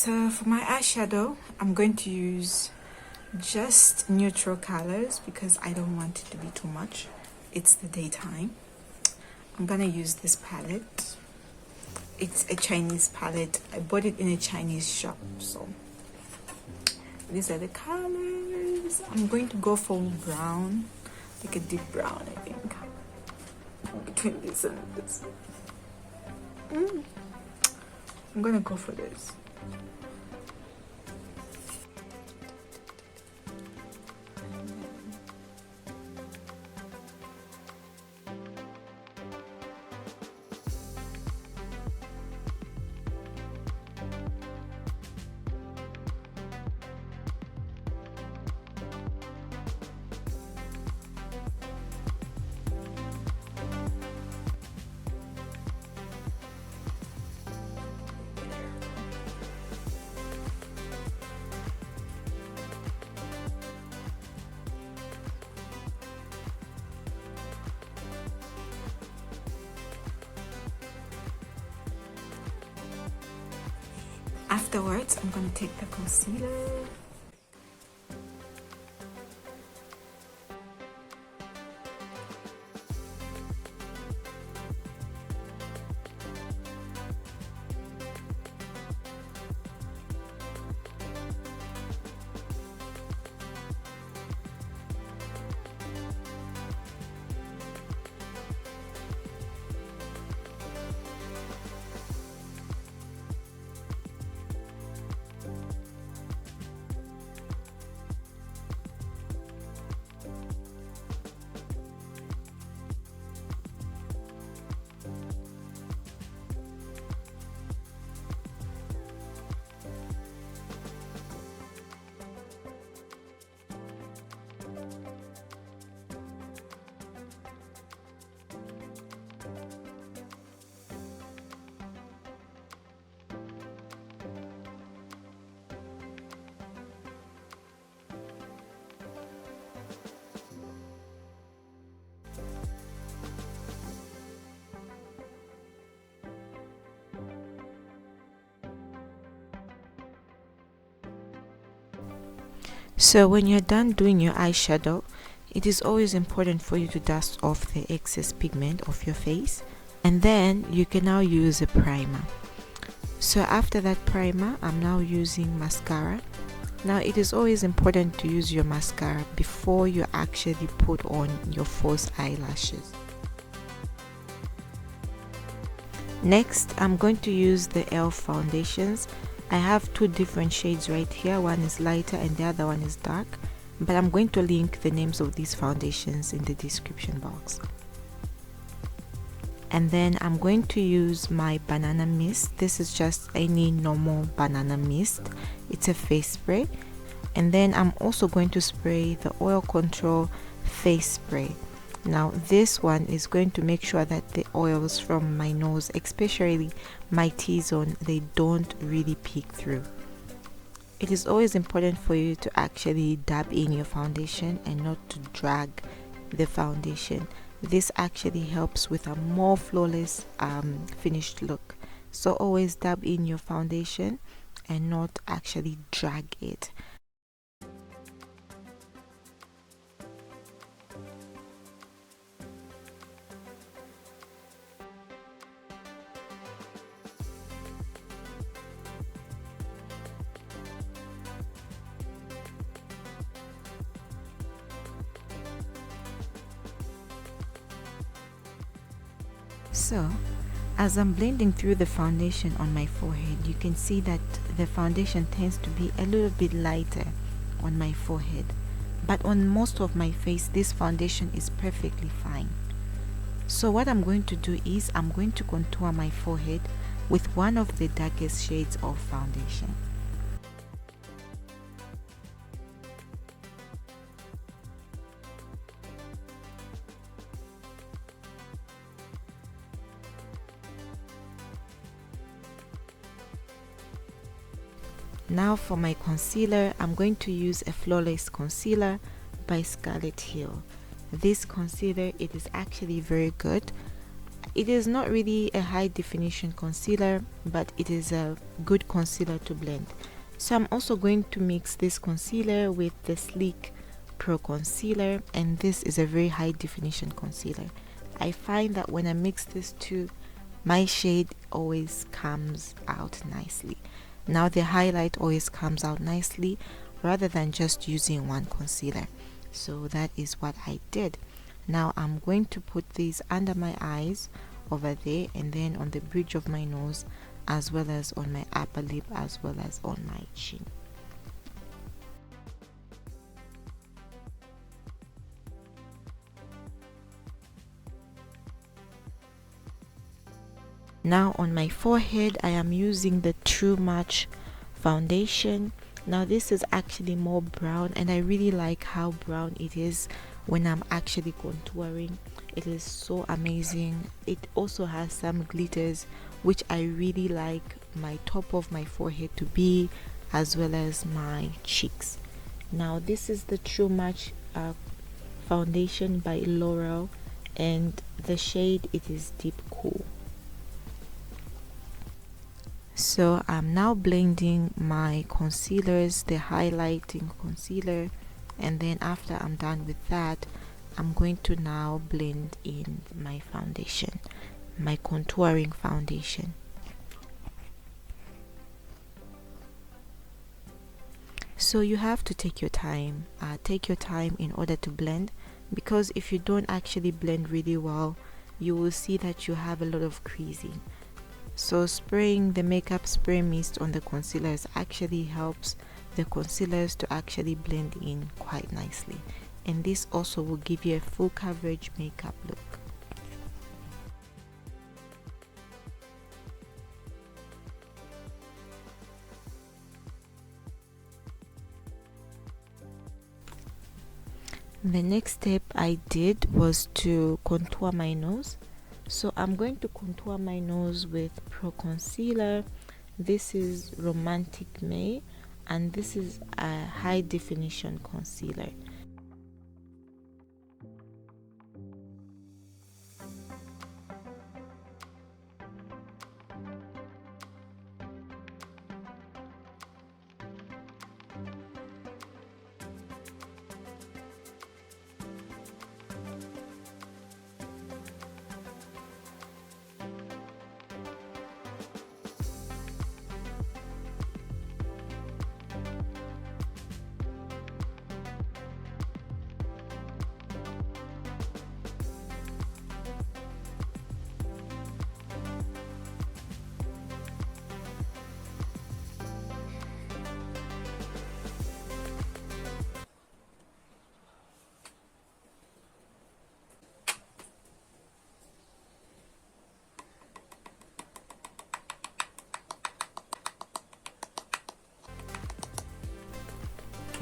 So for my eyeshadow, I'm going to use just neutral colors because I don't want it to be too much. It's the daytime. I'm gonna use this palette. It's a Chinese palette. I bought it in a Chinese shop. So these are the colors. I'm going to go for brown, like a deep brown, I think. Between this and this. I'm gonna go for this. Afterwards, I'm going to take the concealer. So when you're done doing your eyeshadow, it is always important for you to dust off the excess pigment off your face, and then you can now use a primer. So after that primer, I'm now using mascara. Now it is always important to use your mascara before you actually put on your false eyelashes. Next, I'm going to use the e.l.f. foundations. I have two different shades right here. One is lighter and the other one is dark, but I'm going to link the names of these foundations in the description box. And then I'm going to use my banana mist. This is just any normal banana mist. It's a face spray. And then I'm also going to spray the oil control face spray. Now this one is going to make sure that the oils from my nose, especially my T-zone, they don't really peek through. It is always important for you to actually dab in your foundation and not to drag the foundation. This actually helps with a more flawless finished look. So always dab in your foundation and not actually drag it. So, as I'm blending through the foundation on my forehead, you can see that the foundation tends to be a little bit lighter on my forehead. But on most of my face, this foundation is perfectly fine. So what I'm going to do is I'm going to contour my forehead with one of the darkest shades of foundation. Now for my concealer, I'm going to use a flawless concealer by Scarlet Hill. This concealer, it is actually very good. It is not really a high definition concealer, but it is a good concealer to blend. So I'm also going to mix this concealer with the Sleek Pro Concealer, and this is a very high definition concealer. I find that when I mix this two, my shade always comes out nicely. Now the highlight always comes out nicely rather than just using one concealer. So that is what I did. Now I'm going to put these under my eyes over there, and then on the bridge of my nose, as well as on my upper lip, as well as on my chin. Now on my forehead, I am using the True Match foundation. Now this is actually more brown, and I really like how brown it is when I'm actually contouring. It is so amazing. It also has some glitters, which I really like my top of my forehead to be, as well as my cheeks. Now this is the True Match foundation by Luron, and the shade, it is Deep Cool. So I'm now blending my concealers, the highlighting concealer, and then after I'm done with that, I'm going to now blend in my foundation, my contouring foundation. So you have to take your time. Take your time in order to blend, because if you don't actually blend really well, you will see that you have a lot of creasing. So spraying the makeup spray mist on the concealers actually helps the concealers to actually blend in quite nicely, and this also will give you a full coverage makeup look. The next step I did was to contour my nose. So I'm going to contour my nose with Pro Concealer. This is Romantic May, and this is a high definition concealer.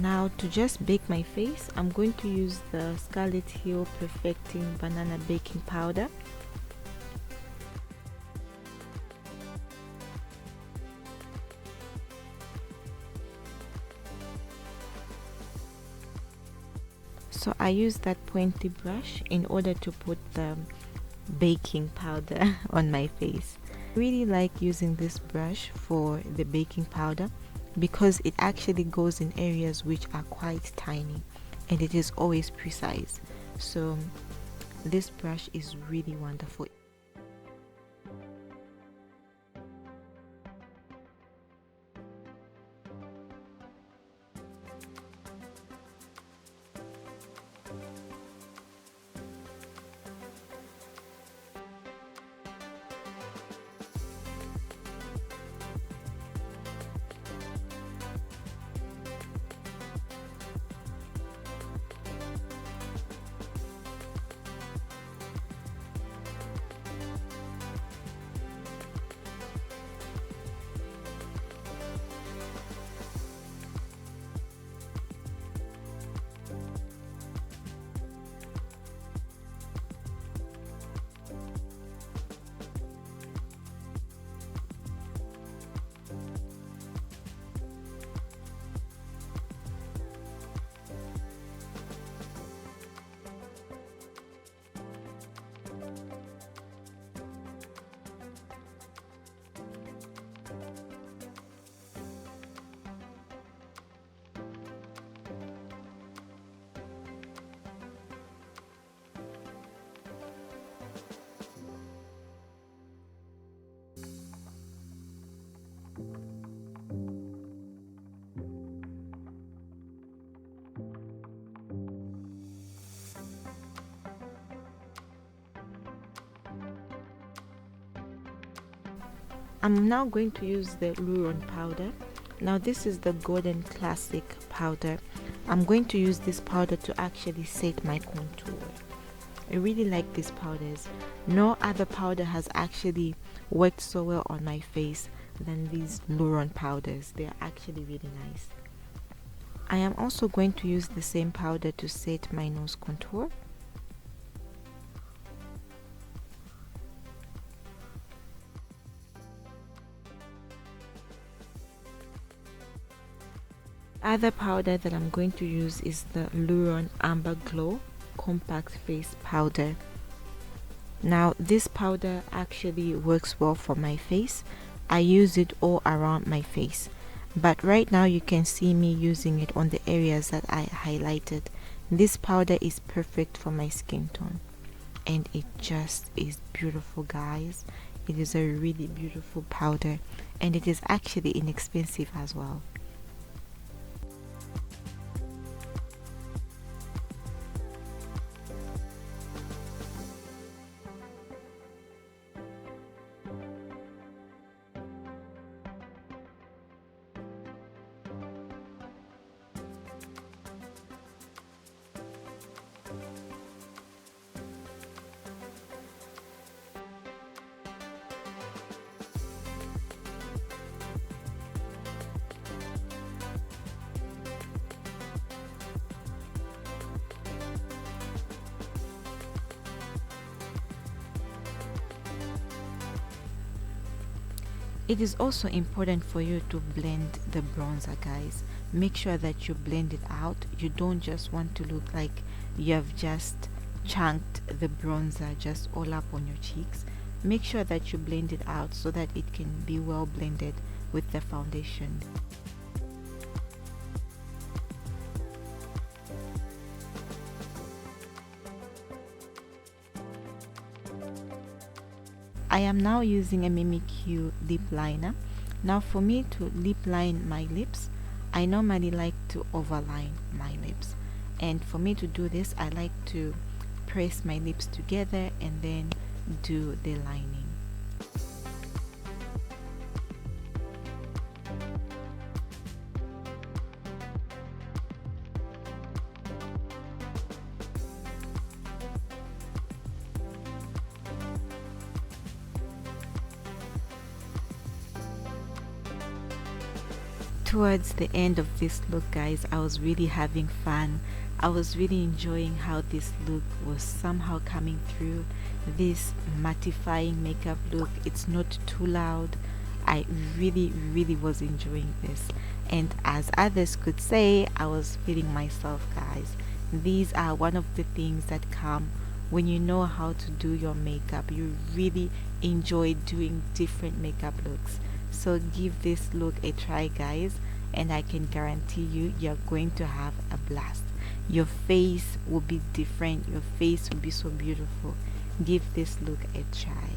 Now to just bake my face, I'm going to use the Scarlet Hill Perfecting Banana Baking Powder. So I use that pointy brush in order to put the baking powder on my face. I really like using this brush for the baking powder because it actually goes in areas which are quite tiny and it is always precise. So this brush is really wonderful. I'm now going to use the Luron powder. Now this is the Golden Classic powder. I'm going to use this powder to actually set my contour. I really like these powders. No other powder has actually worked so well on my face than these Luron powders. They are actually really nice. I am also going to use the same powder to set my nose contour. Other powder that I'm going to use is the Luron Amber Glow Compact Face Powder. Now this powder actually works well for my face. I use it all around my face, but right now you can see me using it on the areas that I highlighted. This powder is perfect for my skin tone, and it just is beautiful, guys. It is a really beautiful powder, and it is actually inexpensive as well. It is also important for you to blend the bronzer, guys. Make sure that you blend it out. You don't just want to look like you have just chunked the bronzer just all up on your cheeks. Make sure that you blend it out so that it can be well blended with the foundation. I am now using a Mimikyu lip liner. Now for me to lip line my lips, I normally like to overline my lips. And for me to do this, I like to press my lips together and then do the lining. Towards the end of this look, guys, I was really having fun. I was really enjoying how this look was somehow coming through. This mattifying makeup look, it's not too loud. I really was enjoying this, and as others could say, I was feeling myself, guys. These are one of the things that come when you know how to do your makeup. You really enjoy doing different makeup looks. So give this look a try, guys, and I can guarantee you, you're going to have a blast. Your face will be different. Your face will be so beautiful. Give this look a try.